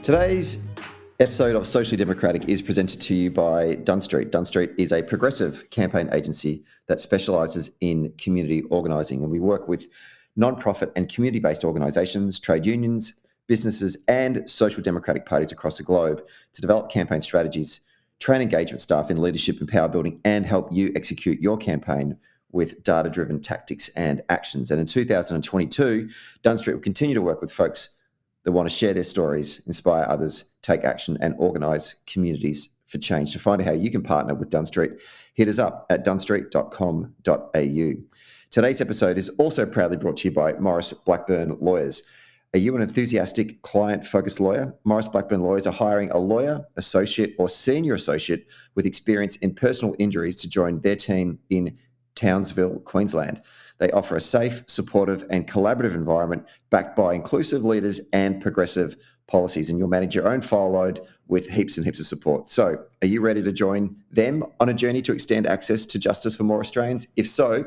Today's episode of Socially Democratic is presented to you by Dunn Street. Dunn Street is a progressive campaign agency that specialises in community organising, and we work with non-profit and community-based organisations, trade unions, businesses and social democratic parties across the globe to develop campaign strategies, train engagement staff in leadership and power building, and help you execute your campaign with data-driven tactics and actions. And in 2022, Dunn Street will continue to work with folks that want to share their stories, inspire others, take action, and organise communities for change. To find out how you can partner with Dunn Street, hit us up at dunnstreet.com.au. Today's episode is also proudly brought to you by Maurice Blackburn Lawyers. Are you an enthusiastic, client-focused lawyer? Maurice Blackburn Lawyers are hiring a lawyer, associate, or senior associate with experience in personal injuries to join their team in Townsville, Queensland. They offer a safe, supportive, and collaborative environment backed by inclusive leaders and progressive policies, and you'll manage your own file load with heaps and heaps of support. So, are you ready to join them on a journey to extend access to justice for more Australians? If so,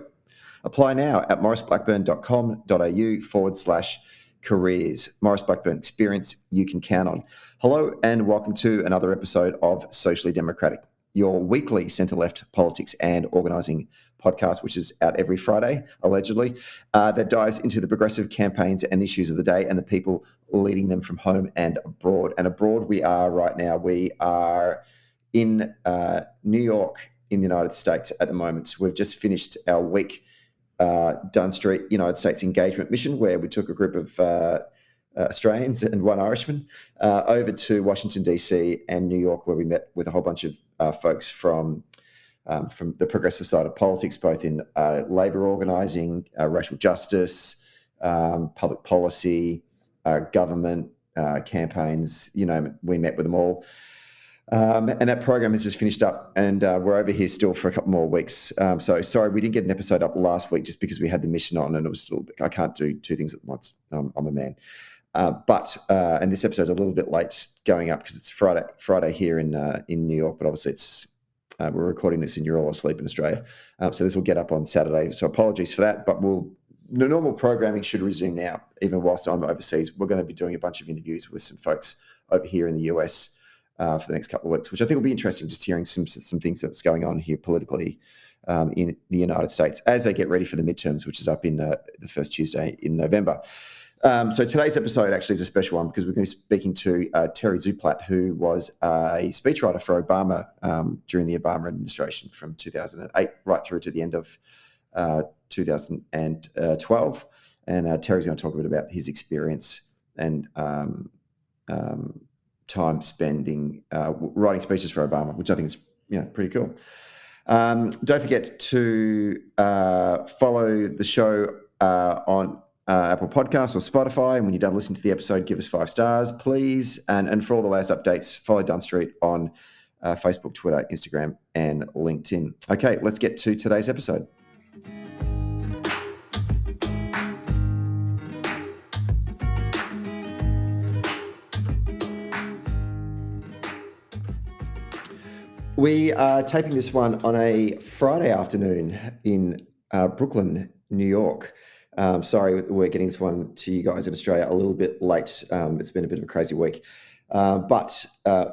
apply now at mauriceblackburn.com.au/careers. Maurice Blackburn, experience you can count on. Hello and welcome to another episode of Socially Democratic, your weekly centre-left politics and organising podcast, which is out every Friday, allegedly, that dives into the progressive campaigns and issues of the day and the people leading them from home and abroad. And abroad we are right now. We are in New York in the United States at the moment. We've just finished our week Dunn Street United States engagement mission, where we took a group of Australians and one Irishman over to Washington, D.C. and New York, where we met with a whole bunch of folks from the progressive side of politics, both in labour organising, racial justice, public policy, government campaigns, you know, we met with them all. And that program has just finished up, and we're over here still for a couple more weeks. So sorry, we didn't get an episode up last week just because we had the mission on, and it was still, I can't do two things at once. I'm a man. And this episode's a little bit late going up because it's Friday here in New York, but obviously it's we're recording this and you're all asleep in Australia. So this will get up on Saturday. So apologies for that, but the normal programming should resume now, even whilst I'm overseas. We're going to be doing a bunch of interviews with some folks over here in the US for the next couple of weeks, which I think will be interesting, just hearing some things that's going on here politically in the United States as they get ready for the midterms, which is up in the first Tuesday in November. So today's episode actually is a special one because we're going to be speaking to Terry Szuplat, who was a speechwriter for Obama during the Obama administration from 2008 right through to the end of 2012. And Terry's going to talk a bit about his experience and time spending writing speeches for Obama, which I think is pretty cool. Don't forget to follow the show on Apple Podcasts or Spotify. And when you're done listening to the episode, give us 5 stars, please. And for all the latest updates, follow Dunn Street on Facebook, Twitter, Instagram, and LinkedIn. Okay, let's get to today's episode. We are taping this one on a Friday afternoon in Brooklyn, New York. Sorry, we're getting this one to you guys in Australia a little bit late. It's been a bit of a crazy week. But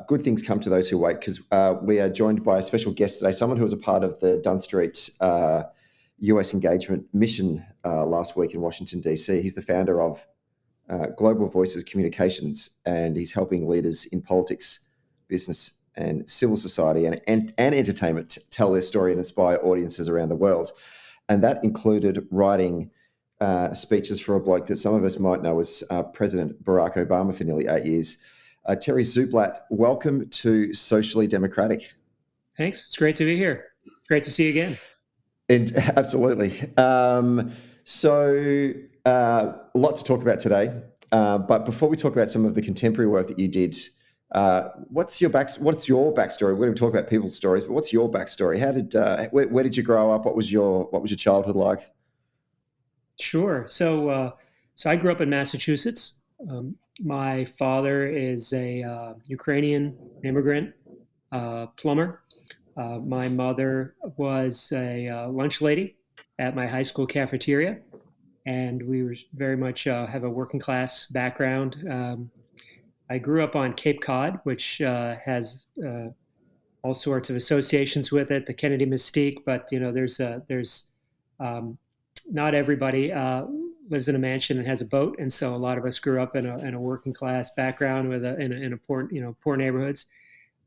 good things come to those who wait, because we are joined by a special guest today, someone who was a part of the Dunn Street US engagement mission last week in Washington, D.C. He's the founder of Global Voices Communications, and he's helping leaders in politics, business, and civil society and entertainment tell their story and inspire audiences around the world. And that included writing speeches for a bloke that some of us might know as President Barack Obama for nearly 8 years. Terry Szuplat, welcome to Socially Democratic. Thanks. It's great to be here. Great to see you again. And absolutely. So a lot to talk about today. But before we talk about some of the contemporary work that you did, what's your backstory? We're going to talk about people's stories, but what's your backstory? Where did you grow up? What was your childhood like? Sure. So I grew up in Massachusetts. My father is a Ukrainian immigrant plumber. My mother was a lunch lady at my high school cafeteria, and we were very much have a working class background. I grew up on Cape Cod, which has all sorts of associations with it, the Kennedy mystique. But there's not everybody lives in a mansion and has a boat, and so a lot of us grew up in a working class background in a poor neighborhoods.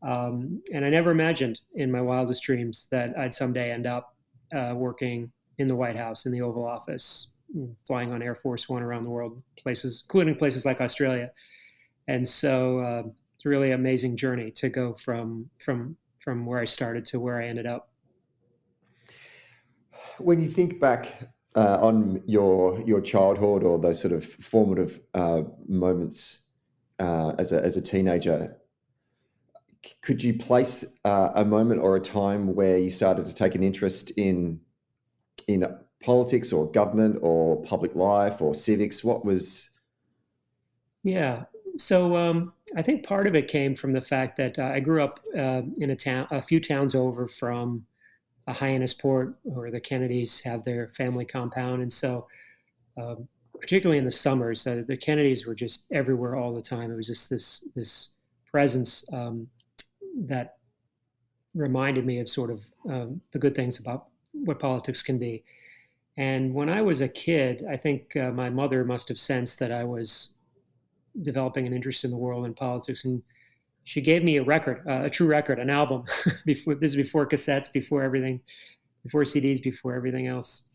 And I never imagined in my wildest dreams that I'd someday end up working in the White House, in the Oval Office, flying on Air Force One around the world, places, including places like Australia. And so it's a really amazing journey to go from where I started to where I ended up. When you think back on your childhood or those sort of formative moments as a teenager, could you place a moment or a time where you started to take an interest in politics or government or public life or civics? What was? Yeah. So I think part of it came from the fact that I grew up in a few towns over from Hyannisport, where the Kennedys have their family compound. And so, particularly in the summers, the Kennedys were just everywhere all the time. It was just this presence that reminded me of sort of the good things about what politics can be. And when I was a kid, I think my mother must have sensed that I was developing an interest in the world and politics, and she gave me a record, a true record, an album. This is before cassettes, before everything, before CDs, before everything else.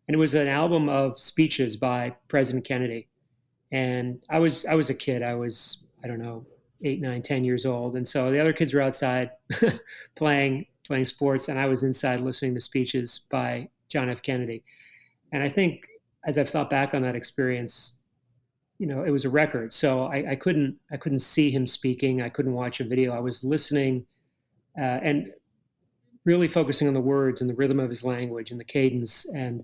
And it was an album of speeches by President Kennedy. And I was a kid. I don't know, 8, 9, 10 years old. And so the other kids were outside playing sports, and I was inside listening to speeches by John F. Kennedy. And I think as I've thought back on that experience, it was a record. So I couldn't see him speaking. I couldn't watch a video. I was listening and really focusing on the words and the rhythm of his language and the cadence, and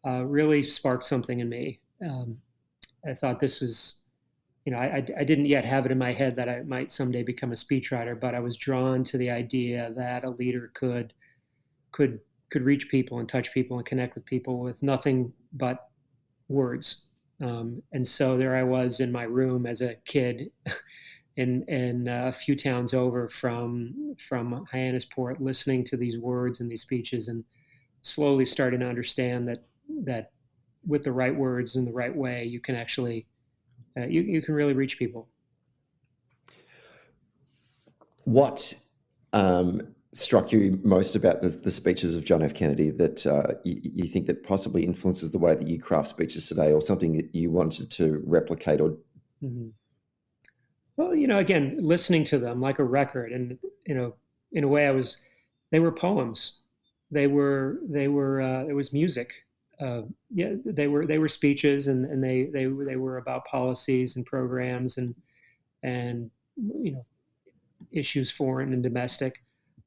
really sparked something in me. I thought this was, I didn't yet have it in my head that I might someday become a speechwriter, but I was drawn to the idea that a leader could reach people and touch people and connect with people with nothing but words. And so there I was in my room as a kid in a few towns over from Hyannisport, listening to these words and these speeches, and slowly starting to understand that with the right words in the right way, you can actually you can really reach people. What struck you most about the speeches of John F. Kennedy that you think that possibly influences the way that you craft speeches today, or something that you wanted to replicate? Or Well, again, listening to them like a record, and in a way, they were poems. They were it was music. They were speeches, and they were about policies and programs and issues, foreign and domestic.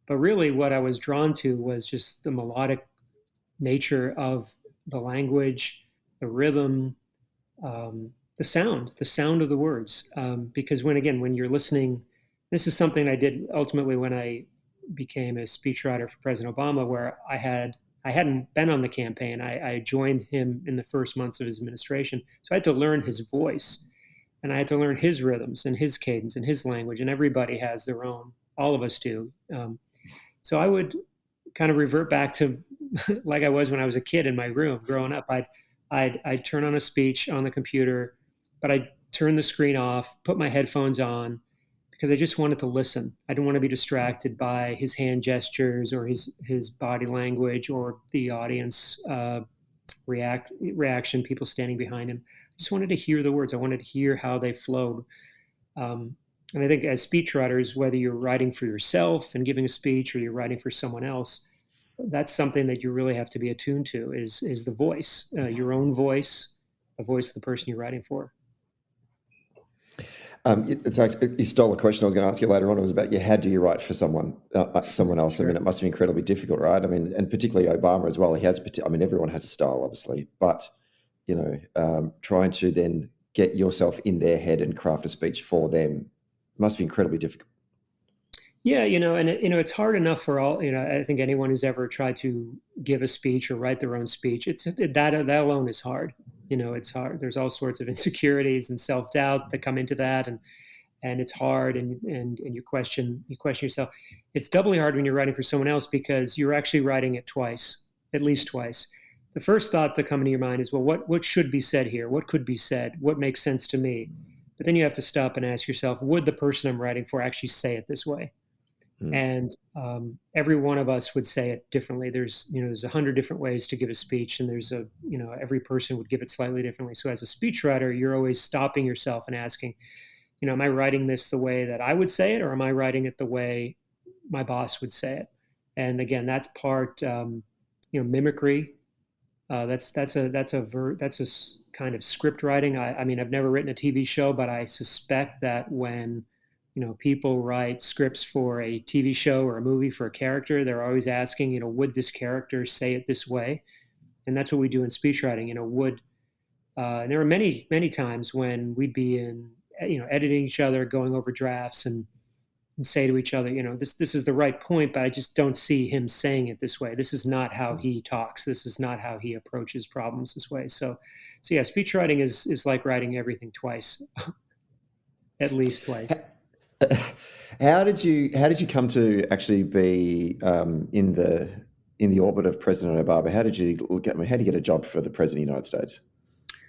But really, what I was drawn to was just the melodic nature of the language, the rhythm, the sound of the words. Because when you're listening, this is something I did ultimately when I became a speechwriter for President Obama, where I hadn't been on the campaign. I joined him in the first months of his administration, so I had to learn his voice, and I had to learn his rhythms and his cadence and his language. And everybody has their own. All of us do. So I would kind of revert back to like I was when I was a kid in my room growing up. I'd turn on a speech on the computer, but I'd turn the screen off, put my headphones on, because I just wanted to listen. I didn't want to be distracted by his hand gestures or his body language or the audience reaction, people standing behind him. I just wanted to hear the words. I wanted to hear how they flowed. And I think as speechwriters, whether you're writing for yourself and giving a speech, or you're writing for someone else, that's something that you really have to be attuned to is the voice, your own voice, the voice of the person you're writing for. It's actually, you stole a question I was going to ask you later on. It was about, how do you write for someone else? Sure. I mean, it must be incredibly difficult, right? I mean, and particularly Obama as well. Everyone has a style, obviously, but trying to then get yourself in their head and craft a speech for them must be incredibly difficult. Yeah, it's hard enough for all. I think anyone who's ever tried to give a speech or write their own speech, that alone is hard. It's hard. There's all sorts of insecurities and self-doubt that come into that, and it's hard, and you question yourself. It's doubly hard when you're writing for someone else because you're actually writing it twice, at least twice. The first thought to come into your mind is, well, what should be said here? What could be said? What makes sense to me? But then you have to stop and ask yourself, would the person I'm writing for actually say it this way? And every one of us would say it differently. There's 100 different ways to give a speech, and every person would give it slightly differently. So as a speechwriter, you're always stopping yourself and asking, am I writing this the way that I would say it, or am I writing it the way my boss would say it? And again, that's part, mimicry. That's a kind of script writing. I mean, I've never written a TV show, but I suspect that when people write scripts for a TV show or a movie for a character, they're always asking, would this character say it this way? And that's what we do in speech writing. And there were many, many times when we'd be editing each other, going over drafts, and say to each other, this is the right point, but I just don't see him saying it this way. This is not how he talks. This is not how he approaches problems this way. So yeah, speech writing is like writing everything twice, at least twice. How did you come to actually be in the orbit of President Obama? How did you get a job for the President of the United States?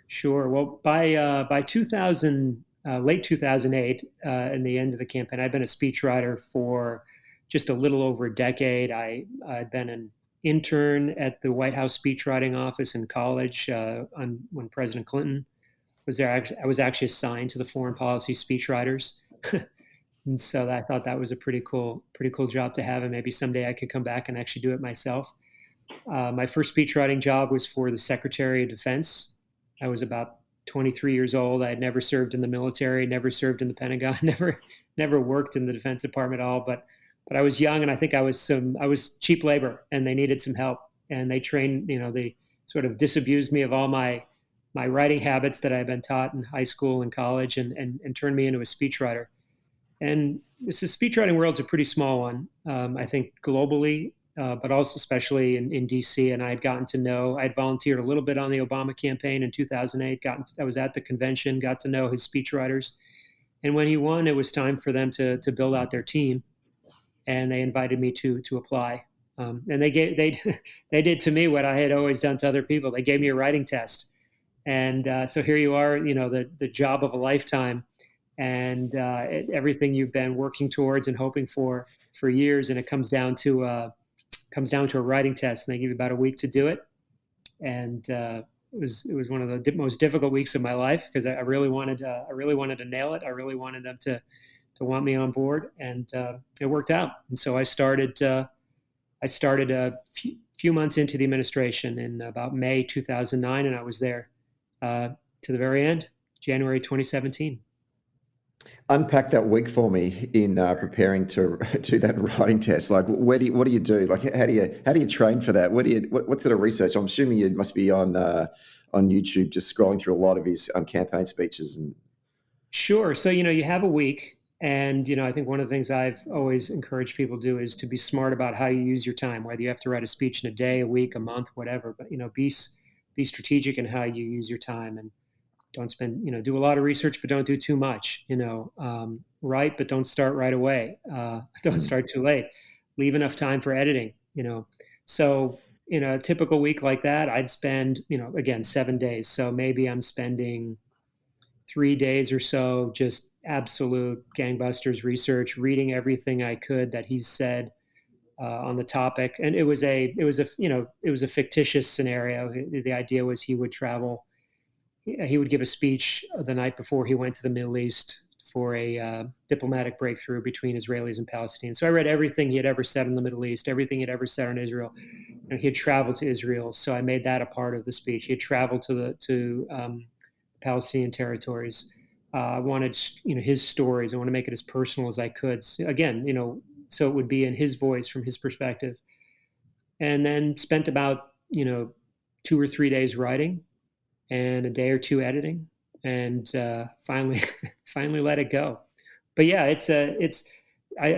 Sure. Well, by 2000, late 2008, in the end of the campaign, I'd been a speechwriter for just a little over a decade. I'd been an intern at the White House speechwriting office in college when President Clinton was there. I was actually assigned to the foreign policy speechwriters. And so I thought that was a pretty cool job to have, and maybe someday I could come back and actually do it myself. My first speechwriting job was for the Secretary of Defense. I was about 23 years old. I had never served in the military, never served in the Pentagon, never worked in the Defense Department at all. But I was young, and I think I was cheap labor, and they needed some help. And they trained, they sort of disabused me of all my writing habits that I'd been taught in high school and college, and turned me into a speechwriter. And this speechwriting world's a pretty small one, I think globally, but also especially in DC. And I'd volunteered a little bit on the Obama campaign in 2008. I was at the convention, got to know his speechwriters. And when he won, it was time for them to build out their team. And they invited me to apply. And they did to me what I had always done to other people. They gave me a writing test. And so here you are, the job of a lifetime. And everything you've been working towards and hoping for years, and it comes down to a writing test, and they give you about a week to do it. And it was one of the most difficult weeks of my life, because I really wanted to nail it. I really wanted them to want me on board, and it worked out. And so I started a few months into the administration in about May 2009, and I was there to the very end, January 2017. Unpack that week for me in preparing to do that writing test. Like, what do you do? Like, how do you train for that? What sort of research? I'm assuming you must be on YouTube, just scrolling through a lot of his campaign speeches. And sure. So you have a week, and I think one of the things I've always encouraged people to do is to be smart about how you use your time. Whether you have to write a speech in a day, a week, a month, whatever, but be strategic in how you use your time, and don't spend, do a lot of research, but don't do too much, write, but don't start right away. Don't start too late. Leave enough time for editing, So, a typical week like that, I'd spend, again, 7 days. So maybe I'm spending 3 days or so, just absolute gangbusters research, reading everything I could that he's said on the topic. And it was a fictitious scenario. The idea was he would travel. He would give a speech the night before he went to the Middle East for a diplomatic breakthrough between Israelis and Palestinians. So I read everything he had ever said in the Middle East, everything he'd ever said on Israel. He had traveled to Israel, so I made that a part of the speech. He had traveled to the Palestinian territories. I wanted his stories. I want to make it as personal as I could. So again, so it would be in his voice, from his perspective. And then spent about 2 or 3 days writing, and a day or two editing, and finally let it go. But yeah, I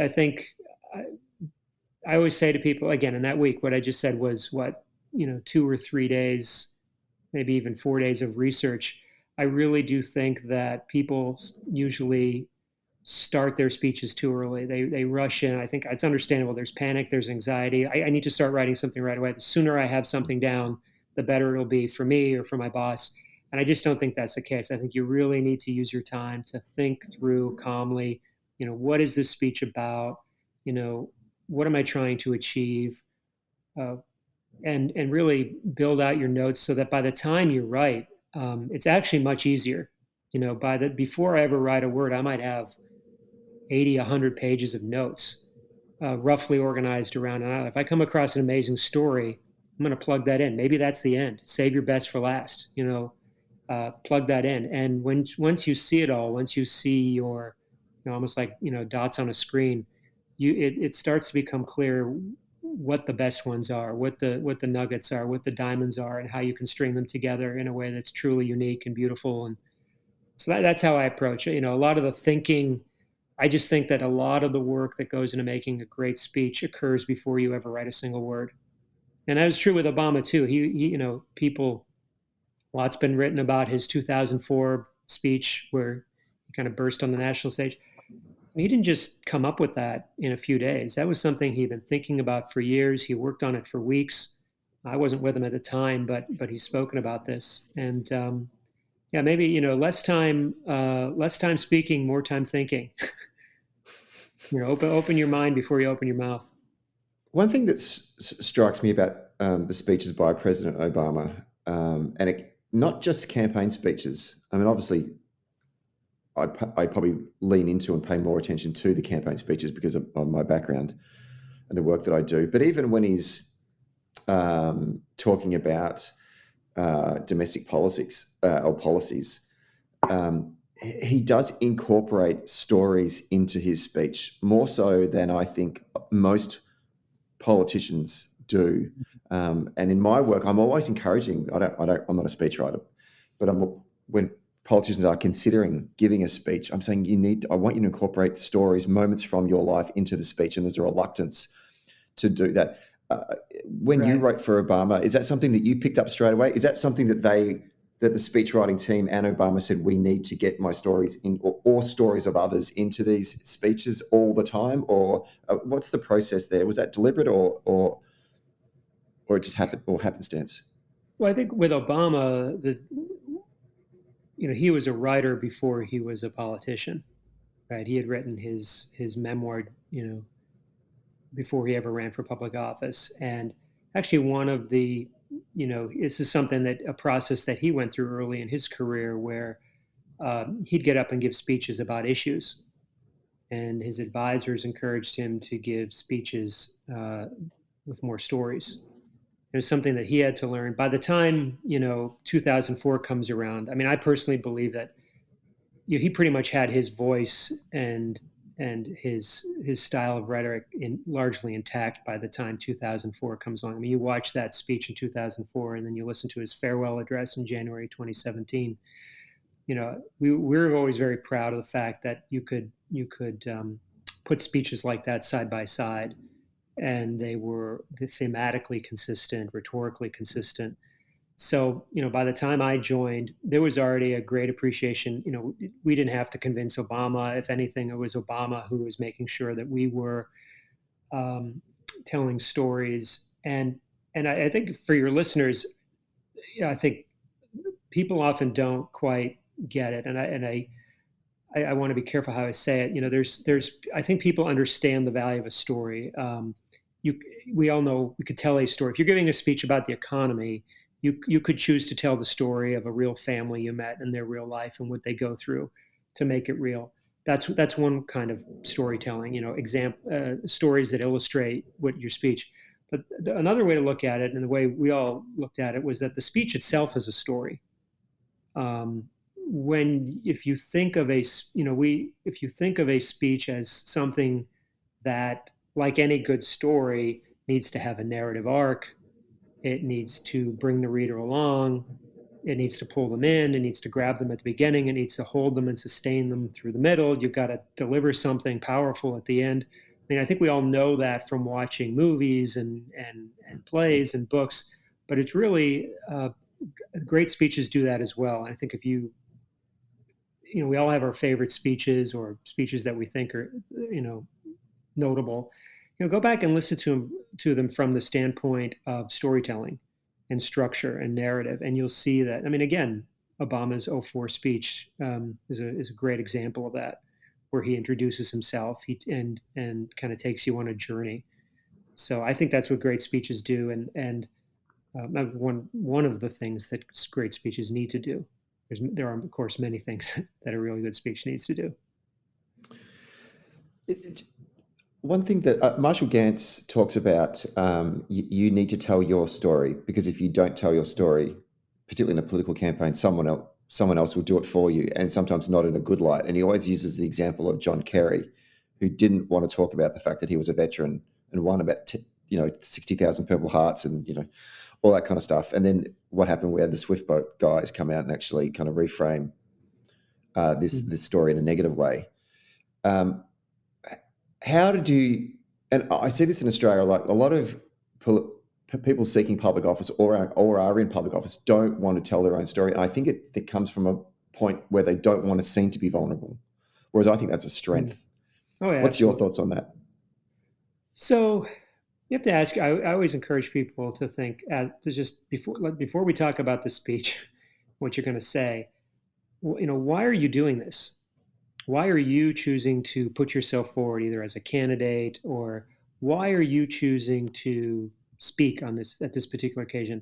think I always say to people, again, in that week, what I just said was 2 or 3 days, maybe even 4 days of research. I really do think that people usually start their speeches too early. They rush in. I think it's understandable. There's panic, there's anxiety. I need to start writing something right away. The sooner I have something down, the better it'll be for me or for my boss. And I just don't think that's the case. I think you really need to use your time to think through calmly, what is this speech about? What am I trying to achieve? Uh, and really build out your notes so that by the time you write, it's actually much easier. Before I ever write a word, I might have 80, 100 pages of notes, roughly organized around. And if I come across an amazing story, I'm going to plug that in. Maybe that's the end. Save your best for last. Plug that in. And once you see it all, once you see your, almost like dots on a screen, it starts to become clear what the best ones are, what the nuggets are, what the diamonds are, and how you can string them together in a way that's truly unique and beautiful. And so that's how I approach it. A lot of the thinking, I just think that a lot of the work that goes into making a great speech occurs before you ever write a single word. And that was true with Obama too. Lots been written about his 2004 speech where he kind of burst on the national stage. He didn't just come up with that in a few days. That was something he'd been thinking about for years. He worked on it for weeks. I wasn't with him at the time, but he's spoken about this. And yeah, maybe less time speaking, more time thinking. Open your mind before you open your mouth. One thing that strikes me about the speeches by President Obama, not just campaign speeches. I mean, obviously, I probably lean into and pay more attention to the campaign speeches because of my background and the work that I do. But even when he's talking about domestic politics or policies, he does incorporate stories into his speech more so than I think most politicians do. And in my work, I'm always encouraging. I'm not a speechwriter, but when politicians are considering giving a speech, I'm saying I want you to incorporate stories, moments from your life into the speech, and there's a reluctance to do that. When you wrote for Obama, is that something that you picked up straight away? Is that something that the speechwriting team and Obama said, we need to get my stories in or stories of others into these speeches all the time? Or what's the process there? Was that deliberate or it just happened or happenstance? Well, I think with Obama, he was a writer before he was a politician, right? He had written his memoir, before he ever ran for public office. And actually one of the, this is a process that he went through early in his career where he'd get up and give speeches about issues. And his advisors encouraged him to give speeches with more stories. It was something that he had to learn. By the time 2004 comes around, I mean, I personally believe that he pretty much had his voice and his style of rhetoric largely intact by the time 2004 comes along. I mean, you watch that speech in 2004, and then you listen to his farewell address in January 2017. We're always very proud of the fact that you could put speeches like that side by side, and they were thematically consistent, rhetorically consistent. So, by the time I joined, there was already a great appreciation. We didn't have to convince Obama. If anything, it was Obama who was making sure that we were telling stories. And I think for your listeners, I think people often don't quite get it. And I want to be careful how I say it. I think people understand the value of a story. We all know we could tell a story. If you're giving a speech about the economy, you could choose to tell the story of a real family you met in their real life and what they go through to make it real. That's one kind of storytelling, stories that illustrate what your speech. But another way to look at it, and the way we all looked at it, was that the speech itself is a story. If you think of a speech as something that, like any good story, needs to have a narrative arc. It needs to bring the reader along. It needs to pull them in. It needs to grab them at the beginning. It needs to hold them and sustain them through the middle. You've got to deliver something powerful at the end. I mean, I think we all know that from watching movies and plays and books, but it's really great speeches do that as well. I think we all have our favorite speeches or speeches that we think are, notable. Go back and listen to them from the standpoint of storytelling and structure and narrative, and you'll see that. I mean, again, Obama's '04 speech is a great example of that, where he introduces himself and kind of takes you on a journey. So I think that's what great speeches do, and one of the things that great speeches need to do. There are, of course, many things that a really good speech needs to do. One thing that Marshall Gantz talks about, you need to tell your story, because if you don't tell your story, particularly in a political campaign, someone else will do it for you, and sometimes not in a good light. And he always uses the example of John Kerry, who didn't want to talk about the fact that he was a veteran and won about 60,000 Purple Hearts and all that kind of stuff. And then what happened where the Swift Boat guys come out and actually kind of reframe this story in a negative way. How did you, and I see this in Australia, like a lot of people seeking public office or are in public office don't want to tell their own story. And I think it comes from a point where they don't want to seem to be vulnerable, whereas I think that's a strength. Oh, yeah, What's your thoughts on that? So you have to ask, I always encourage people to think, to just before we talk about the speech, what you're going to say, why are you doing this? Why are you choosing to put yourself forward either as a candidate, or why are you choosing to speak on this at this particular occasion?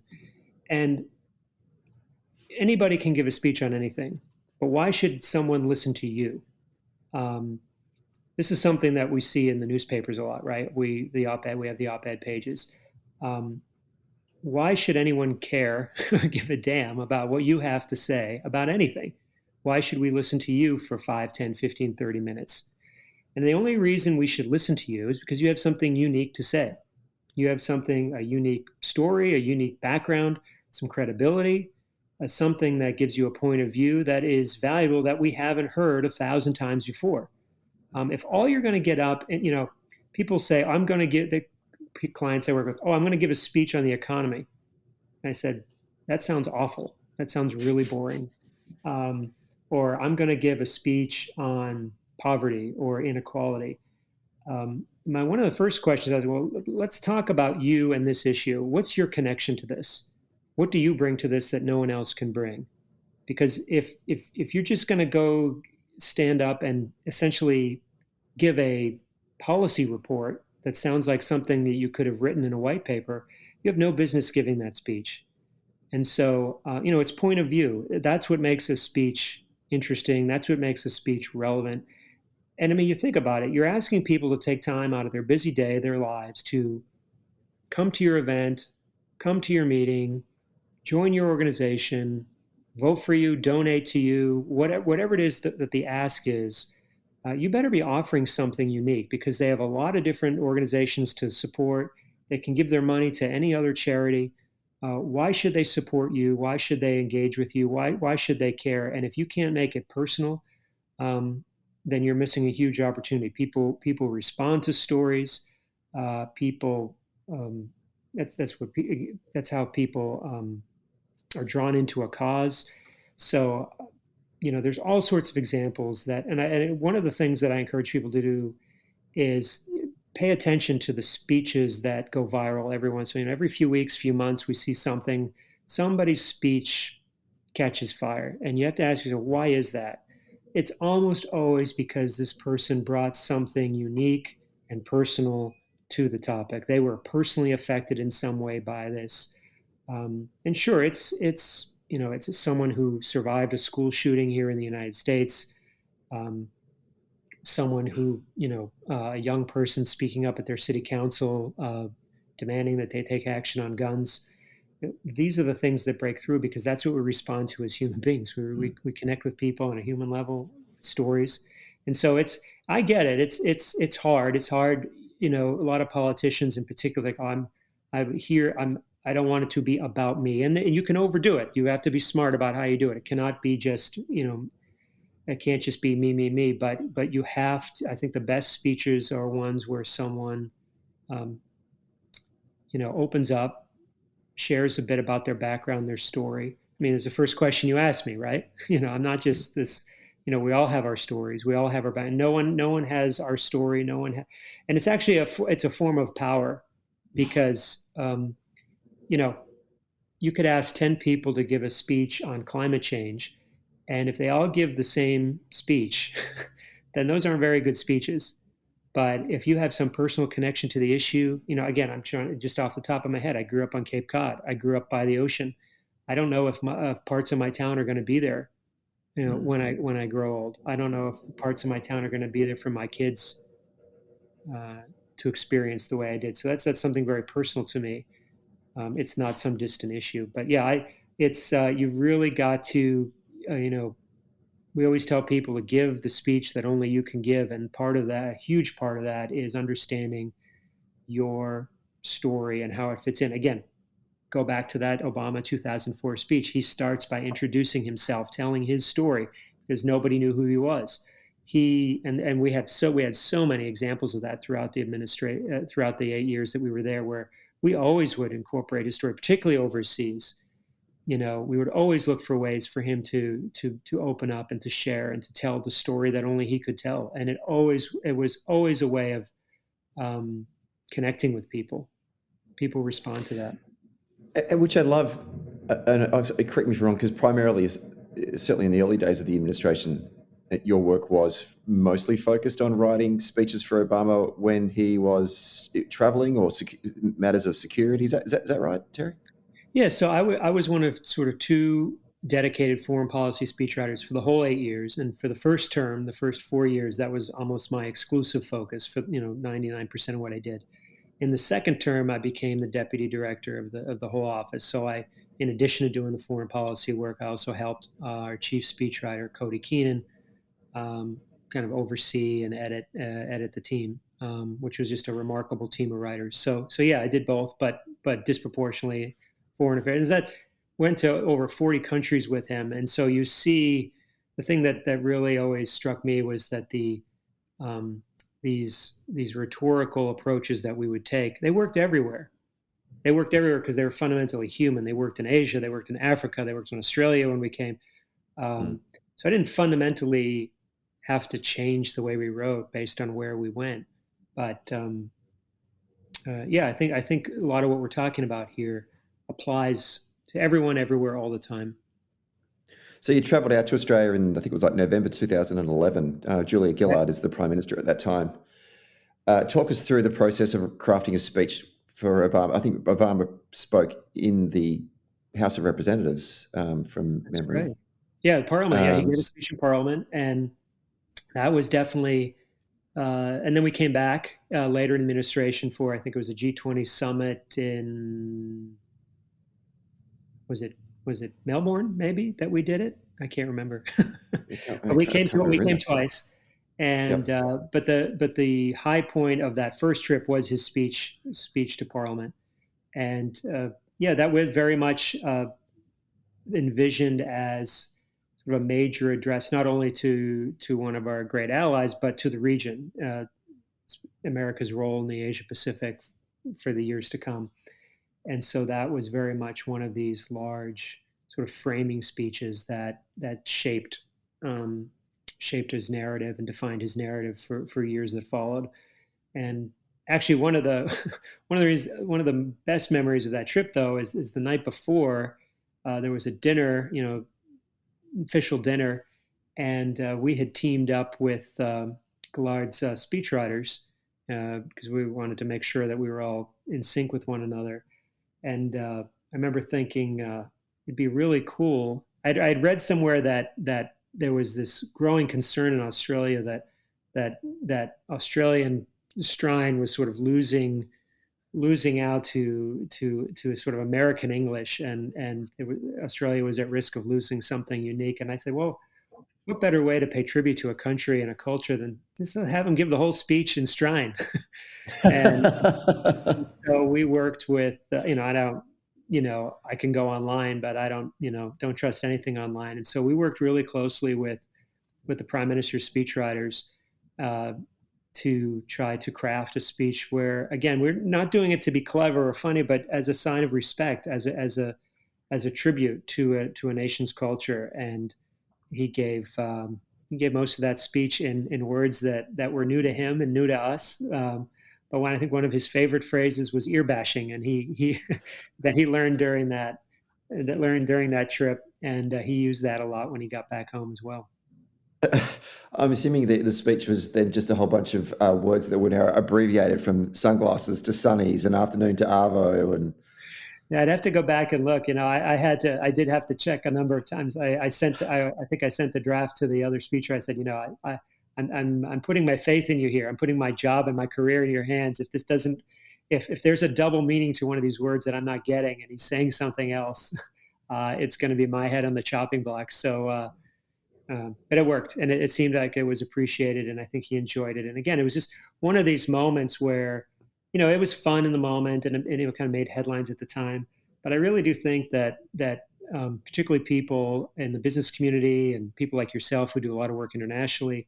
And anybody can give a speech on anything, but why should someone listen to you? This is something that we see in the newspapers a lot, right? We have the op-ed pages. Why should anyone care or give a damn about what you have to say about anything? Why should we listen to you for 5, 10, 15, 30 minutes? And the only reason we should listen to you is because you have something unique to say. You have a unique story, a unique background, some credibility, something that gives you a point of view that is valuable, that we haven't heard 1,000 times before. If all you're going to get up and, people say, I'm going to give, the clients I work with, I'm going to give a speech on the economy. And I said, that sounds awful. That sounds really boring. Or I'm going to give a speech on poverty or inequality. One of the first questions I was, well, let's talk about you and this issue. What's your connection to this? What do you bring to this that no one else can bring? Because if you're just going to go stand up and essentially give a policy report that sounds like something that you could have written in a white paper, you have no business giving that speech. And so, it's point of view. That's what makes a speech interesting. That's what makes a speech relevant. And I mean, you think about it, you're asking people to take time out of their busy day, their lives, to come to your event, come to your meeting, join your organization, vote for you, donate to you, whatever it is that the ask is. You better be offering something unique, because they have a lot of different organizations to support. They can give their money to any other charity. Why should they support you? Why should they engage with you? Why should they care? And if you can't make it personal, then you're missing a huge opportunity. People respond to stories. That's how people are drawn into a cause. So, there's all sorts of examples and one of the things that I encourage people to do is pay attention to the speeches that go viral every once in a while. Every few weeks, few months, we see somebody's speech catches fire. And you have to ask yourself, why is that? It's almost always because this person brought something unique and personal to the topic. They were personally affected in some way by this. And sure, it's someone who survived a school shooting here in the United States. Someone who, a young person speaking up at their city council, demanding that they take action on guns. These are the things that break through, because that's what we respond to as human beings. We connect with people on a human level, stories. And so I get it. It's hard. It's hard. A lot of politicians in particular, like, I don't want it to be about me. And you can overdo it. You have to be smart about how you do it. It cannot be just, it can't just be me, but you have to. I think the best speeches are ones where someone, opens up, shares a bit about their background, their story. I mean, it's the first question you asked me, right? I'm not just this, we all have our stories. We all have our back. No one has our story. And it's actually it's a form of power because, you know, you could ask 10 people to give a speech on climate change. And if they all give the same speech, then those aren't very good speeches. But if you have some personal connection to the issue, again, I'm trying just off the top of my head, I grew up on Cape Cod. I grew up by the ocean. I don't know if parts of my town are going to be there, when I grow old. I don't know if parts of my town are going to be there for my kids to experience the way I did. So that's something very personal to me. It's not some distant issue, but yeah, it's you've really got to, we always tell people to give the speech that only you can give, and part of that, a huge part of that, is understanding your story and how it fits in. Again, go back to that Obama 2004 speech. He starts by introducing himself, telling his story, because nobody knew who he was. And we had so many examples of that throughout throughout the 8 years that we were there, where we always would incorporate his story, particularly overseas. We would always look for ways for him to open up and to share and to tell the story that only he could tell. And it was always a way of connecting with people. People respond to that. Which I love, and correct me if I'm wrong, because primarily, certainly in the early days of the administration, your work was mostly focused on writing speeches for Obama when he was traveling or matters of security. Is that right, Terry? Yeah, so I was one of sort of two dedicated foreign policy speechwriters for the whole 8 years. And for the first term, the first 4 years, that was almost my exclusive focus for 99% of what I did. In the second term, I became the deputy director of the whole office. So in addition to doing the foreign policy work, I also helped our chief speechwriter, Cody Keenan, kind of oversee and edit the team, which was just a remarkable team of writers. So yeah, I did both, but disproportionately foreign affairs. That went to over 40 countries with him, and so you see the thing that really always struck me was that these rhetorical approaches that we would take, they worked everywhere. They worked everywhere because they were fundamentally human. They worked in Asia, they worked in Africa, they worked in Australia when we came. So I didn't fundamentally have to change the way we wrote based on where we went. But yeah, I think a lot of what we're talking about here applies to everyone, everywhere, all the time. So you travelled out to Australia in, I think it was like November 2011. Julia Gillard is the Prime Minister at that time. Talk us through the process of crafting a speech for Obama. I think Obama spoke in the House of Representatives from That's memory. Right. Yeah, Parliament. Yeah, he gave a speech in Parliament, and that was definitely. And then we came back later in administration for, I think it was a G20 summit in. Was it Melbourne? Maybe that we did it. I can't remember. But we came twice, and yep. But the high point of that first trip was his speech to Parliament, and yeah, that was very much envisioned as sort of a major address, not only to one of our great allies, but to the region, America's role in the Asia Pacific for the years to come. And so that was very much one of these large sort of framing speeches that shaped his narrative and defined his narrative for years that followed. And actually, one of the best memories of that trip, though, is the night before. There was a dinner, official dinner, and we had teamed up with Gillard's speechwriters because we wanted to make sure that we were all in sync with one another. And I remember thinking it'd be really cool. I'd read somewhere that there was this growing concern in Australia that Australian Strine was sort of losing out to sort of American English, and Australia was at risk of losing something unique. And I said, well, what better way to pay tribute to a country and a culture than just to have them give the whole speech in Strine? and so we worked with, I don't, I can go online, but I don't trust anything online. And so we worked really closely with the Prime Minister's speechwriters to try to craft a speech where, again, we're not doing it to be clever or funny, but as a sign of respect, as a tribute to a nation's culture. And he gave he gave most of that speech in words that were new to him and new to us. But I think one of his favorite phrases was ear bashing, and he that he learned during that trip, and he used that a lot when he got back home as well. I'm assuming the speech was then just a whole bunch of words that were now abbreviated from sunglasses to sunnies and afternoon to arvo and. Yeah, I'd have to go back and look. I did have to check a number of times. I think I sent the draft to the other speaker. I said, I'm putting my faith in you here. I'm putting my job and my career in your hands. If this doesn't, if there's a double meaning to one of these words that I'm not getting, and he's saying something else, it's going to be my head on the chopping block. So, but it worked, and it seemed like it was appreciated, and I think he enjoyed it. And again, it was just one of these moments where, it was fun in the moment, and it kind of made headlines at the time. But I really do think that particularly people in the business community and people like yourself who do a lot of work internationally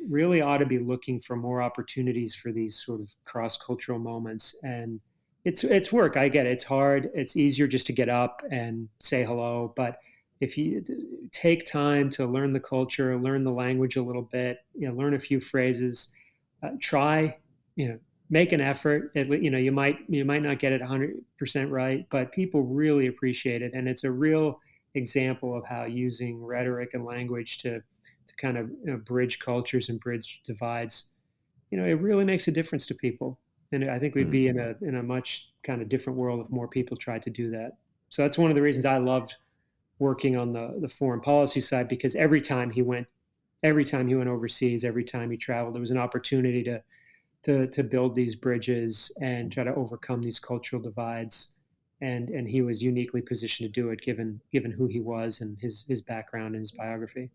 really ought to be looking for more opportunities for these sort of cross-cultural moments. And it's work. I get it. It's hard. It's easier just to get up and say hello. But if you take time to learn the culture, learn the language a little bit, learn a few phrases, try, make an effort. You might not get it 100% right, but people really appreciate it, and it's a real example of how using rhetoric and language to kind of bridge cultures and bridge divides. It really makes a difference to people, and I think we'd be in a much kind of different world if more people tried to do that. So that's one of the reasons I loved working on the foreign policy side, because every time he went overseas, every time he traveled, there was an opportunity to build these bridges and try to overcome these cultural divides. And he was uniquely positioned to do it, given who he was and his background and his biography.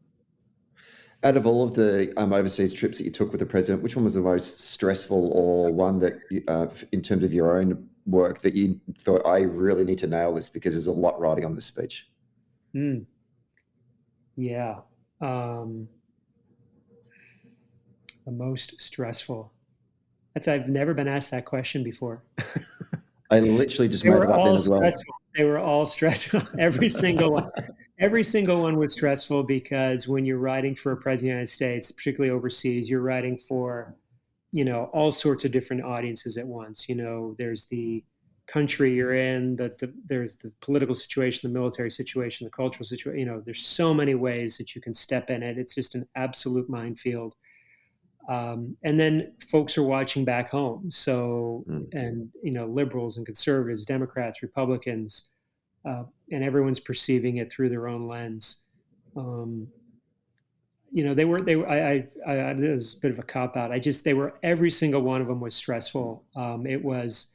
Out of all of the overseas trips that you took with the president, which one was the most stressful, or one that, in terms of your own work, that you thought, I really need to nail this because there's a lot riding on this speech? Yeah. The most stressful. I've never been asked that question before. I literally just made it up then as well. They were all stressful. Every single one was stressful, because when you're writing for a president of the United States, particularly overseas, you're writing for, all sorts of different audiences at once. There's the country you're in, there's the political situation, the military situation, the cultural situation. There's so many ways that you can step in it. It's just an absolute minefield. And then folks are watching back home. So, and, liberals and conservatives, Democrats, Republicans, and everyone's perceiving it through their own lens. This is a bit of a cop out. Every single one of them was stressful. It was,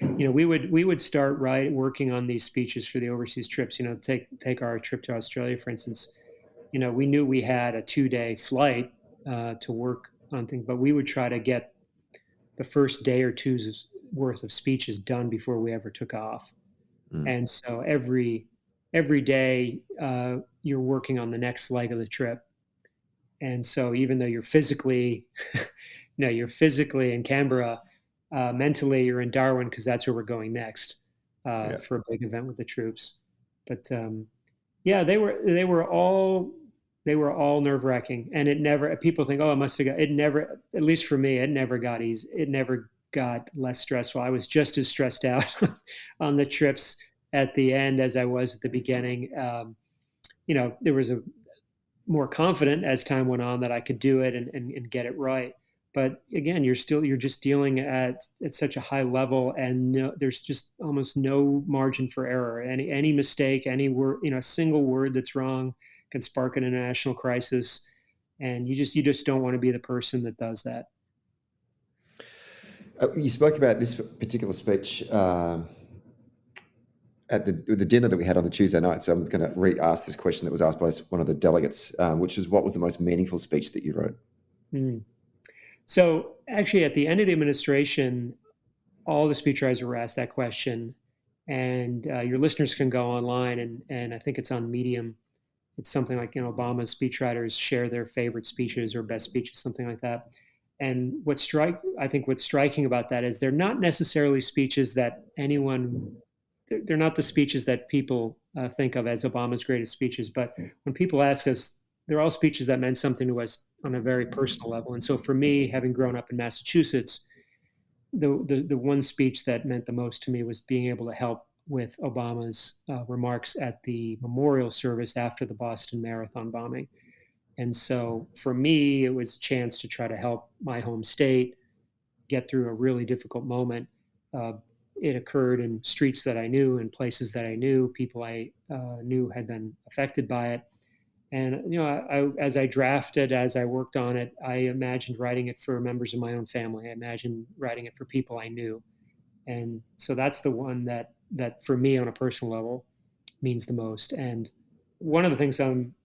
we would start working on these speeches for the overseas trips. Take our trip to Australia, for instance. We knew we had a 2-day flight to work on things, but we would try to get the first day or two's worth of speeches done before we ever took off. And so every day you're working on the next leg of the trip. And so even though you're physically in Canberra, mentally you're in Darwin, because that's where we're going next for a big event with the troops. But they were all nerve-wracking, and it never. People think, it must have got. It never, at least for me, it never got easy. It never got less stressful. I was just as stressed out on the trips at the end as I was at the beginning. There was a more confident as time went on that I could do it and get it right. But again, you're just dealing at such a high level, and there's just almost no margin for error. Any mistake, any word, a single word that's wrong can spark an international crisis, and you just don't want to be the person that does that. You spoke about this particular speech at the dinner that we had on the Tuesday night, so I'm going to re-ask this question that was asked by one of the delegates, which is, what was the most meaningful speech that you wrote? So actually, at the end of the administration, all the speechwriters were asked that question, and your listeners can go online, and I think it's on Medium. It's something like, Obama's speechwriters share their favorite speeches or best speeches, something like that. And what's striking about that is they're not necessarily speeches that they're not the speeches that people think of as Obama's greatest speeches. But when people ask us, they're all speeches that meant something to us on a very personal level. And so for me, having grown up in Massachusetts, the one speech that meant the most to me was being able to help with Obama's remarks at the memorial service after the Boston Marathon bombing. And so for me, it was a chance to try to help my home state get through a really difficult moment. Uh, it occurred in streets that I knew, in places that I knew, people I knew had been affected by it. And as I drafted, as I worked on it, I imagined writing it for members of my own family. I imagined writing it for people I knew, and so that's the one that for me on a personal level means the most. And one of the things I'm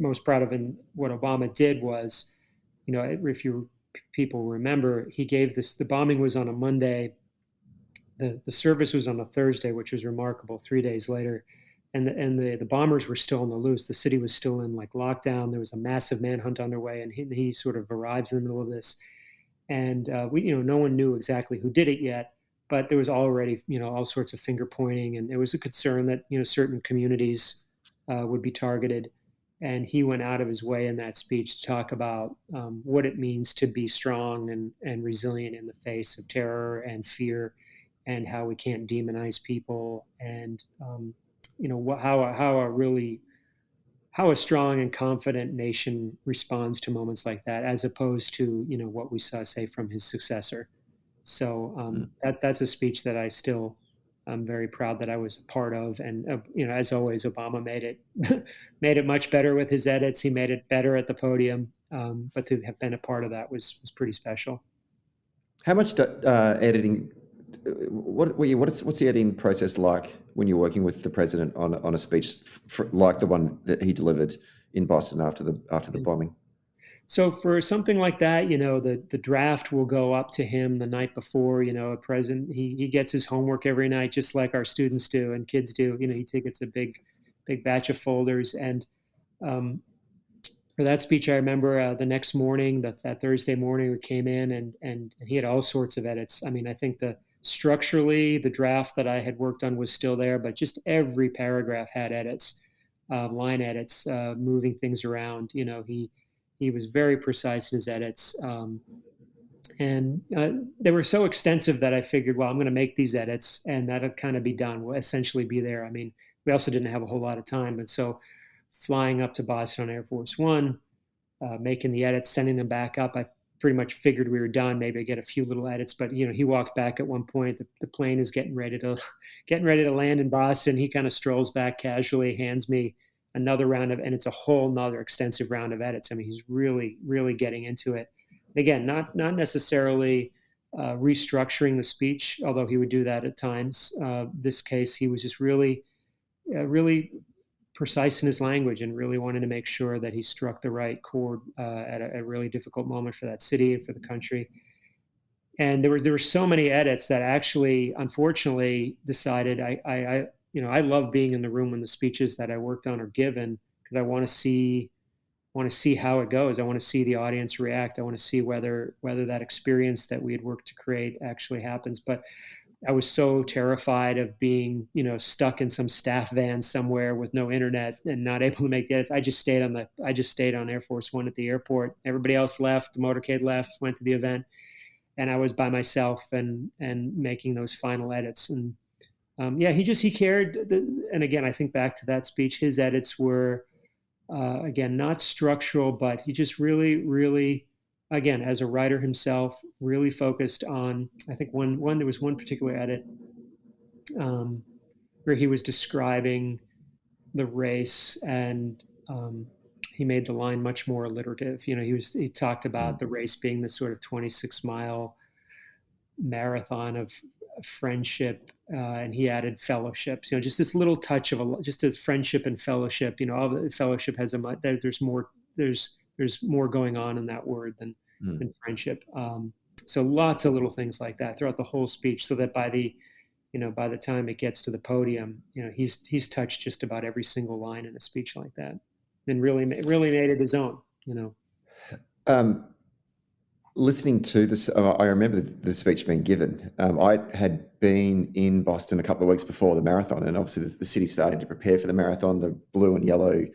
most proud of in what Obama did was, if you people remember, he gave this. The bombing was on a Monday. The service was on a Thursday, which was remarkable. 3 days later, and the bombers were still on the loose. The city was still in like lockdown. There was a massive manhunt underway, and he sort of arrives in the middle of this. And no one knew exactly who did it yet, but there was already all sorts of finger pointing, and there was a concern that certain communities would be targeted. And he went out of his way in that speech to talk about what it means to be strong and resilient in the face of terror and fear, and how we can't demonize people, and how a strong and confident nation responds to moments like that, as opposed to what we saw, say, from his successor. So that's a speech that I'm very proud that I was a part of. And as always, Obama made it made it much better with his edits. He made it better at the podium, but to have been a part of that was pretty special. How much editing? What's the editing process like when you're working with the president on a speech like the one that he delivered in Boston after the bombing? So for something like that, the draft will go up to him the night before. A president, he gets his homework every night, just like our students do and kids do. He gets a big batch of folders. And for that speech, I remember the next morning, that Thursday morning, we came in and he had all sorts of edits. I mean, I think structurally, the draft that I had worked on was still there, but just every paragraph had edits, line edits, moving things around. He was very precise in his edits. And they were so extensive that I figured, well, I'm going to make these edits and that'll kind of be done. We'll essentially be there. I mean, we also didn't have a whole lot of time. And so flying up to Boston on Air Force One, making the edits, sending them back up, I pretty much figured we were done. Maybe I get a few little edits, but he walked back at one point. The plane is getting ready to land in Boston. He kind of strolls back casually, hands me another round and it's a whole nother extensive round of edits. I mean, he's really, really getting into it. Again, not necessarily restructuring the speech, although he would do that at times. This case, he was just really, really precise in his language and really wanted to make sure that he struck the right chord at a really difficult moment for that city and for the country. And there were so many edits that actually, unfortunately, decided I love being in the room when the speeches that I worked on are given, because I want to see how it goes. I want to see the audience react. I want to see whether that experience that we had worked to create actually happens. But I was so terrified of being, stuck in some staff van somewhere with no internet and not able to make the edits. I just stayed on Air Force One at the airport. Everybody else left. The motorcade left. Went to the event, and I was by myself and making those final edits. And he cared. And again, I think back to that speech. His edits were again not structural, but he just really, really, again, as a writer himself, really focused on, I think there was one particular edit where he was describing the race, and he made the line much more alliterative. He talked about the race being this sort of 26-mile marathon of friendship, and he added fellowships. Just this little touch of just as friendship and fellowship. All the fellowship has there's more going on in that word than friendship. So lots of little things like that throughout the whole speech, so that by the time it gets to the podium, he's touched just about every single line in a speech like that, and really made it his own. Listening to this, I remember the speech being given. I had been in Boston a couple of weeks before the marathon, and obviously the city starting to prepare for the marathon. The blue and yellow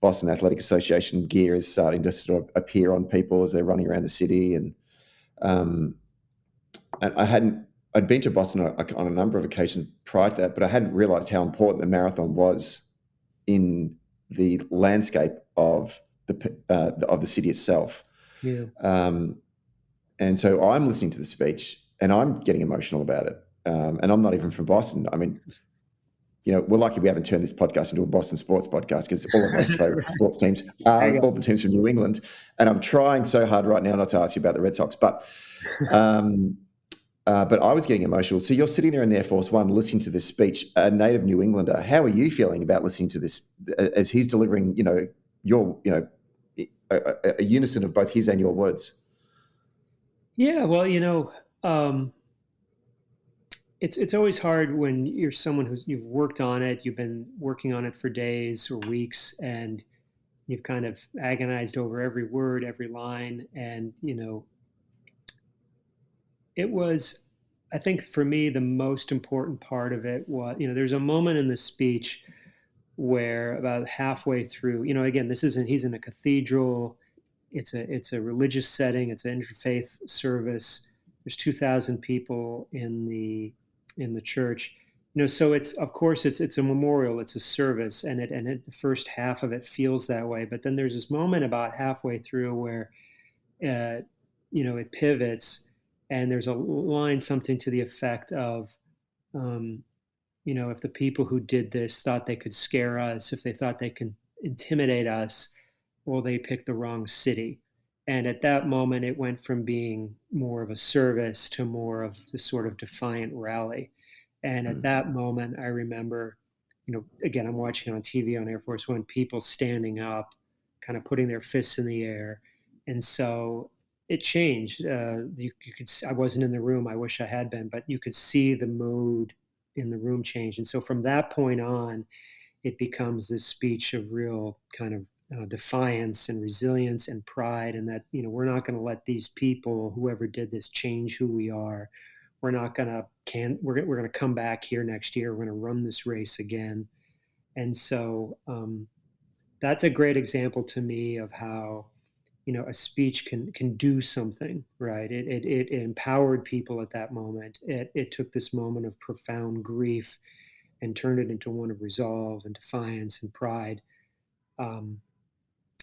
Boston Athletic Association gear is starting to sort of appear on people as they're running around the city. And I'd been to Boston on a number of occasions prior to that, but I hadn't realized how important the marathon was in the landscape of the city itself. Yeah. And so I'm listening to the speech and I'm getting emotional about it. And I'm not even from Boston. I mean, we're lucky we haven't turned this podcast into a Boston sports podcast, because all of my favorite Right. sports teams are all the teams from New England. And I'm trying so hard right now not to ask you about the Red Sox, but I was getting emotional. So you're sitting there in Air Force One listening to this speech, a native New Englander. How are you feeling about listening to this as he's delivering, a unison of both his and your words? Yeah, well, it's always hard when you're someone you've worked on it, you've been working on it for days or weeks, and you've kind of agonized over every word, every line. And, it was, I think for me, the most important part of it was, there's a moment in the speech where about halfway through, again, he's in a cathedral. It's a religious setting. It's an interfaith service. There's 2,000 people in the church. So it's a memorial. It's a service, and the first half of it feels that way. But then there's this moment about halfway through where, it pivots, and there's a line, something to the effect of, if the people who did this thought they could scare us, if they thought they can intimidate us, well, they picked the wrong city. And at that moment, it went from being more of a service to more of this sort of defiant rally. And at that moment, I remember, again, I'm watching on TV on Air Force One, people standing up, kind of putting their fists in the air. And so it changed. You could, I wasn't in the room. I wish I had been, but you could see the mood in the room change. And so from that point on, it becomes this speech of real kind of defiance and resilience and pride, and that we're not going to let these people, whoever did this, change who we are. We're not going to we're going to come back here next year. We're going to run this race again. And so that's a great example to me of how a speech can do something, right? It empowered people at that moment. It took this moment of profound grief and turned it into one of resolve and defiance and pride.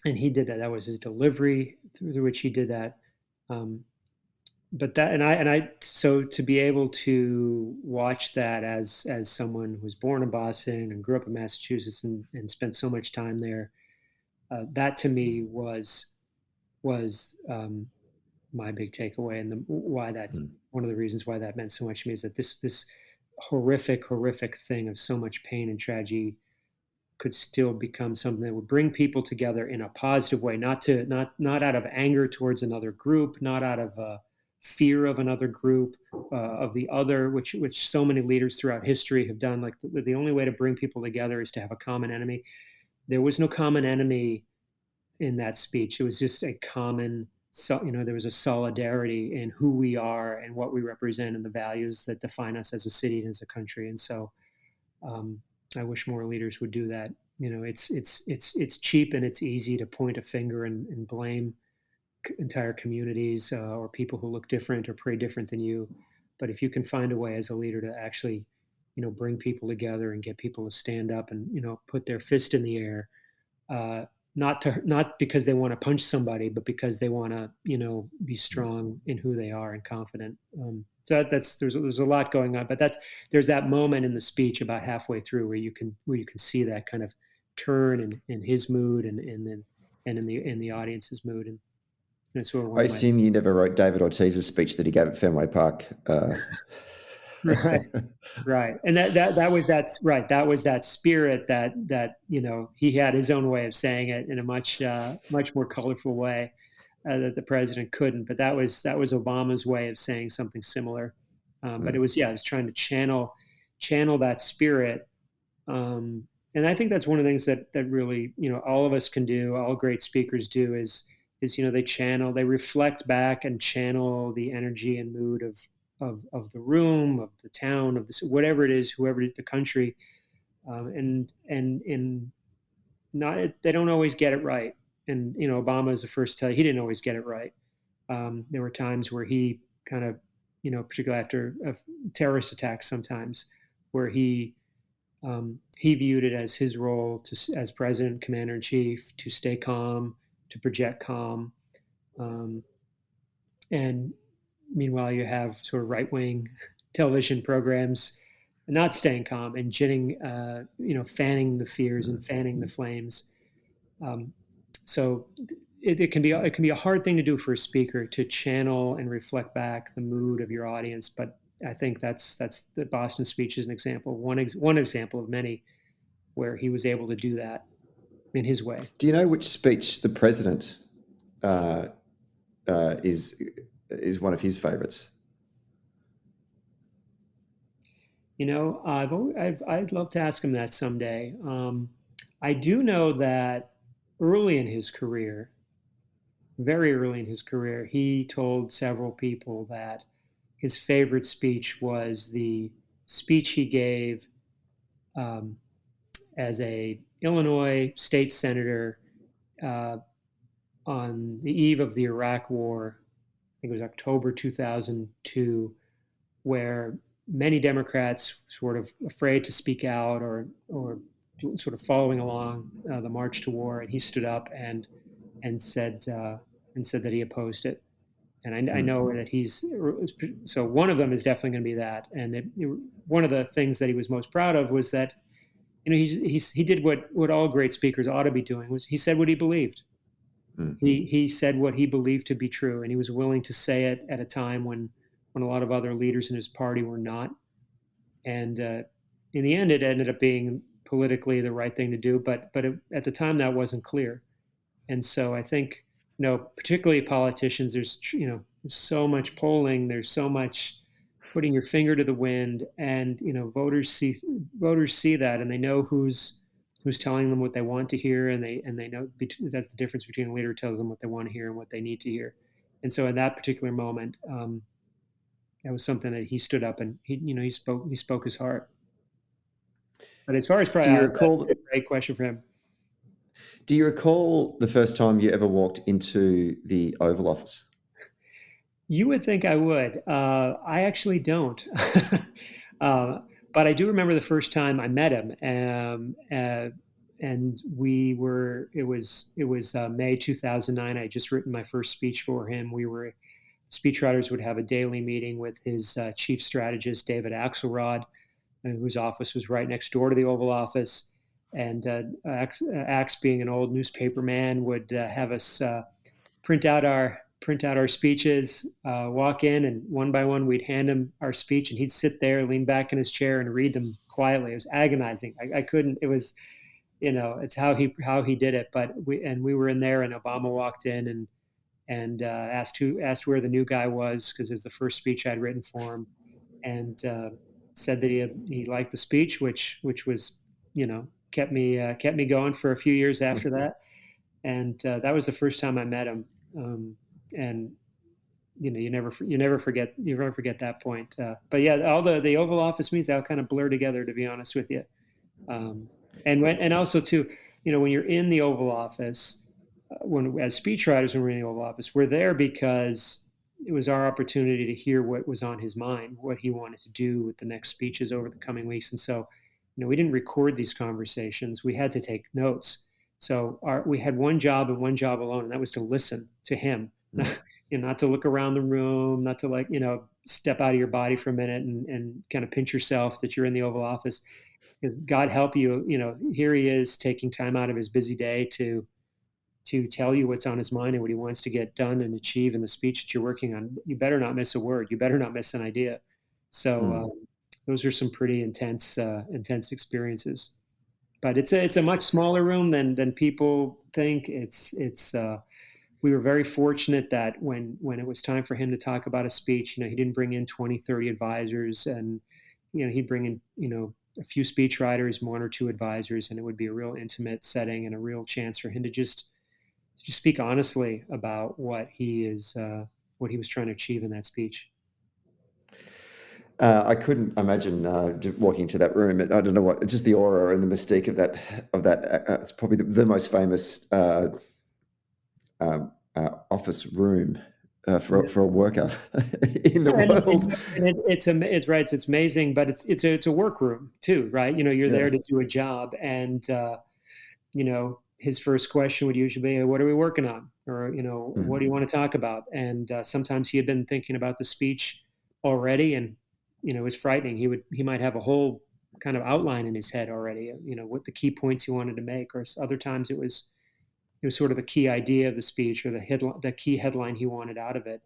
And he did that. That was his delivery through which he did that. But that, so to be able to watch that as someone who was born in Boston and grew up in Massachusetts and spent so much time there, that to me was my big takeaway, and why that's one of the reasons why that meant so much to me, is that this horrific thing of so much pain and tragedy could still become something that would bring people together in a positive way, not out of anger towards another group, not out of fear of another group, of the other, which so many leaders throughout history have done. Like the only way to bring people together is to have a common enemy. There was no common enemy in that speech. It was just a common, there was a solidarity in who we are and what we represent and the values that define us as a city and as a country. And so I wish more leaders would do that. It's cheap and it's easy to point a finger and blame entire communities or people who look different or pray different than you. But if you can find a way as a leader to actually, bring people together and get people to stand up and, put their fist in the air, not because they want to punch somebody, but because they want to, be strong in who they are and confident. So there's a lot going on, but there's that moment in the speech about halfway through where you can see that kind of turn in his mood and in the audience's mood. And that's where I assume you never wrote David Ortiz's speech that he gave at Fenway Park. Right. And that was that spirit that he had his own way of saying it in a much more colorful way that the president couldn't. But that was Obama's way of saying something similar. But it was trying to channel that spirit. And I think that's one of the things that really all of us can do. All great speakers do is they reflect back and channel the energy and mood of the room, of the town, of this, whatever it is, whoever the country, and in they don't always get it right. And, Obama is the first to tell you he didn't always get it right. There were times where he kind of, particularly after terrorist attacks sometimes, where he viewed it as his role as president, commander in chief, to stay calm, to project calm. And meanwhile, you have sort of right wing television programs not staying calm and fanning the fears and fanning the flames. So it can be a hard thing to do for a speaker, to channel and reflect back the mood of your audience. But I think that's the Boston speech is an example, one example of many, where he was able to do that in his way. Do you know which speech the president is one of his favorites? I'd love to ask him that someday. I do know that early in his career, very early in his career, he told several people that his favorite speech was the speech he gave as a Illinois state senator on the eve of the Iraq War. I think it was October 2002, where many Democrats sort of afraid to speak out or sort of following along the march to war, and he stood up and said that he opposed it. And I know that so one of them is definitely going to be that. And one of the things that he was most proud of was that he did what all great speakers ought to be doing, was he said what he believed. He said what he believed to be true, and he was willing to say it at a time when a lot of other leaders in his party were not. And in the end, it ended up being politically the right thing to do, but at the time that wasn't clear. And so I think, particularly politicians, there's so much polling, there's so much putting your finger to the wind, and voters see that, and they know who's telling them what they want to hear, and they know that's the difference between a leader who tells them what they want to hear and what they need to hear. And so in that particular moment, that was something that he stood up and he spoke his heart. But as far as do you recall, that's a great question for him. Do you recall the first time you ever walked into the Oval Office? You would think I would. I actually don't. But I do remember the first time I met him, and it was May 2009. I had just written my first speech for him. Speechwriters would have a daily meeting with his chief strategist, David Axelrod, whose office was right next door to the Oval Office. And Axe, being an old newspaper man, would have us print out our speeches, walk in, and one by one we'd hand him our speech, and he'd sit there, lean back in his chair, and read them quietly. It was agonizing. I couldn't. It was, it's how he did it. But we were in there, and Obama walked in and asked where the new guy was, because it was the first speech I'd written for him, and said that he liked the speech, which was kept me going for a few years after that. And that was the first time I met him. And you never forget that point. But yeah, all the Oval Office meetings, all kind of blur together, to be honest with you. And also too, when you're in the Oval Office, as speechwriters, when we're in the Oval Office, we're there because it was our opportunity to hear what was on his mind, what he wanted to do with the next speeches over the coming weeks. And so, we didn't record these conversations. We had to take notes. So we had one job and one job alone, and that was to listen to him, not to look around the room, not to step out of your body for a minute and kind of pinch yourself that you're in the Oval Office. Because God help you, here he is taking time out of his busy day to tell you what's on his mind and what he wants to get done and achieve in the speech that you're working on. You better not miss a word. You better not miss an idea. So those are some pretty intense experiences. But it's a much smaller room than people think. We were very fortunate that when it was time for him to talk about a speech, he didn't bring in 20, 30 advisors, and he'd bring in a few speech writers, one or two advisors, and it would be a real intimate setting and a real chance for him to just speak honestly about what he was trying to achieve in that speech. I couldn't imagine walking to that room. I don't know what, just the aura and the mystique of that. It's probably the most famous office room for a worker in the And world. it's right. It's amazing, but it's a workroom too, right? You're Yeah. there to do a job, and his first question would usually be, "What are we working on?" Or "What do you want to talk about?" And sometimes he had been thinking about the speech already, and it was frightening. He might have a whole kind of outline in his head already. What the key points he wanted to make, or other times it was sort of the key idea of the speech or the key headline he wanted out of it.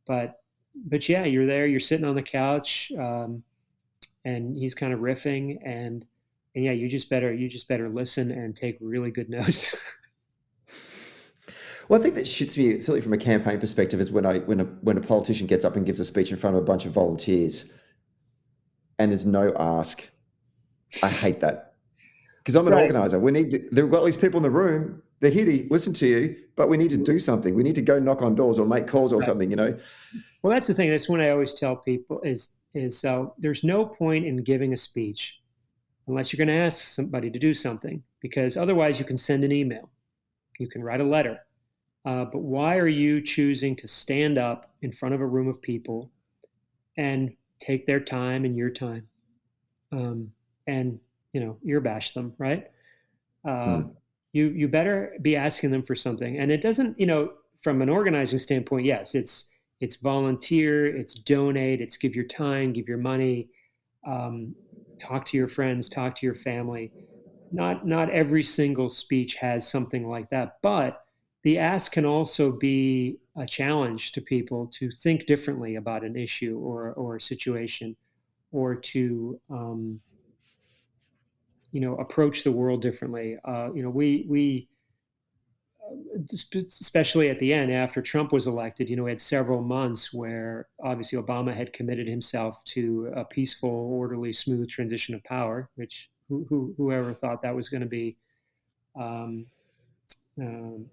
But yeah, you're there, you're sitting on the couch, and he's kind of riffing, and yeah, you just better listen and take really good notes. Well, I think that shits me, certainly from a campaign perspective, is when a politician gets up and gives a speech in front of a bunch of volunteers and there's no ask. I hate that. Because I'm an Right. organizer. There got all these people in the room. They're here to listen to you, but we need to do something. We need to go knock on doors or make calls or Right. something. Well, that's the thing. That's when I always tell people is there's no point in giving a speech unless you're going to ask somebody to do something, because otherwise you can send an email, you can write a letter. But why are you choosing to stand up in front of a room of people and take their time and your time, and earbash them, right? Uh, Mm. you better be asking them for something. And it doesn't, from an organizing standpoint, yes, it's volunteer, it's donate, it's give your time, give your money, um, talk to your friends, talk to your family. Not every single speech has something like that, but the ask can also be a challenge to people to think differently about an issue or a situation, or to approach the world differently. We especially at the end after Trump was elected, we had several months where obviously Obama had committed himself to a peaceful, orderly, smooth transition of power, which whoever thought that was going to be um, um,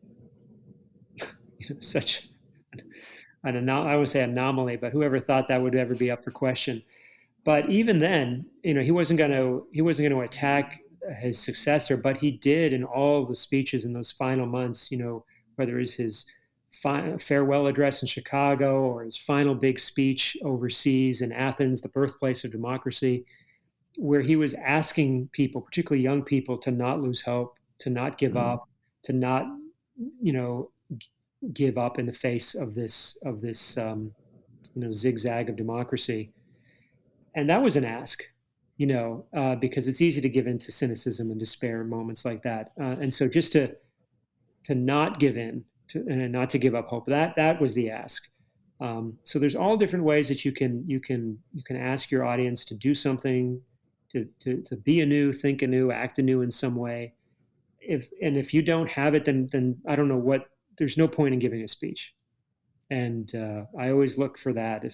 such I would say anomaly, but whoever thought that would ever be up for question. But even then, he wasn't going to attack his successor, but he did in all of the speeches in those final months. Whether it's his farewell address in Chicago or his final big speech overseas in Athens, the birthplace of democracy, where he was asking people, particularly young people, to not lose hope, to not give Mm. up, to not, you know, give up in the face of this zigzag of democracy. And that was an ask, because it's easy to give in to cynicism and despair in moments like that. And so just to not give in and not to give up hope, that was the ask. So there's all different ways that you can ask your audience to do something, to be anew, think anew, act anew in some way. If you don't have it, then I don't know what. There's no point in giving a speech. And I always look for that.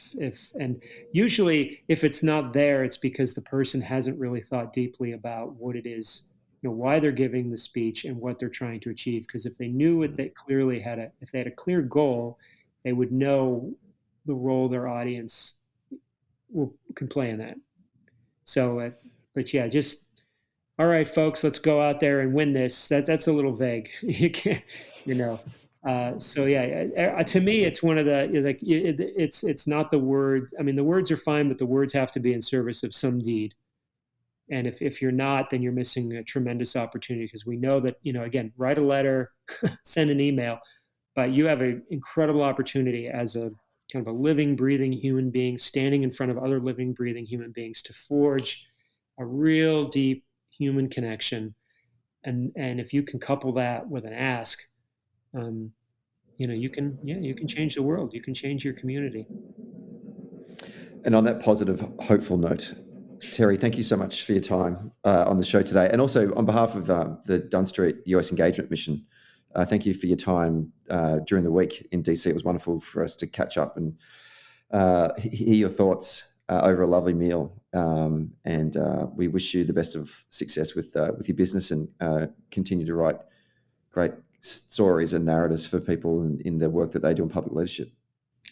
And usually if it's not there, it's because the person hasn't really thought deeply about what it is, why they're giving the speech and what they're trying to achieve. Because if they knew it, they clearly if they had a clear goal, they would know the role their audience can play in that. So, but yeah, just all right, folks, let's go out there and win this. That's a little vague. You can't, you know. So yeah, to me, it's one of the it's not the words. I mean, the words are fine, but the words have to be in service of some deed. And if you're not, then you're missing a tremendous opportunity, because we know that again, write a letter, send an email, but you have an incredible opportunity as a kind of a living, breathing human being standing in front of other living, breathing human beings to forge a real deep human connection. And if you can couple that with an ask, um, you can change the world. You can change your community. And on that positive, hopeful note, Terry, thank you so much for your time on the show today. And also on behalf of the Dunn Street US Engagement Mission, thank you for your time during the week in DC. It was wonderful for us to catch up and hear your thoughts over a lovely meal. And we wish you the best of success with your business, and continue to write great stories and narratives for people in the work that they do in public leadership.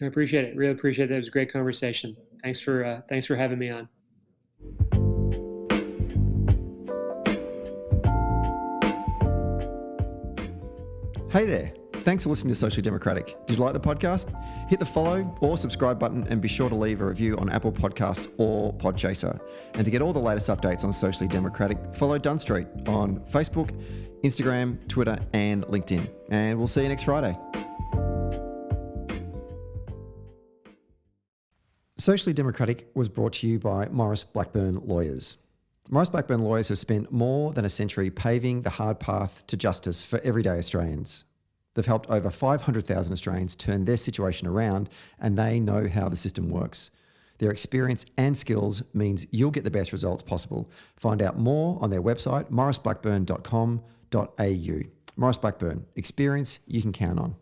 I appreciate it. Really appreciate it. It was a great conversation. Thanks for having me on. Hey there. Thanks for listening to Socially Democratic. Did you like the podcast? Hit the follow or subscribe button and be sure to leave a review on Apple Podcasts or Podchaser. And to get all the latest updates on Socially Democratic, follow Dunn Street on Facebook, Instagram, Twitter, and LinkedIn. And we'll see you next Friday. Socially Democratic was brought to you by Maurice Blackburn Lawyers. Maurice Blackburn Lawyers have spent more than a century paving the hard path to justice for everyday Australians. They've helped over 500,000 Australians turn their situation around, and they know how the system works. Their experience and skills means you'll get the best results possible. Find out more on their website, mauriceblackburn.com.au. Maurice Blackburn, experience you can count on.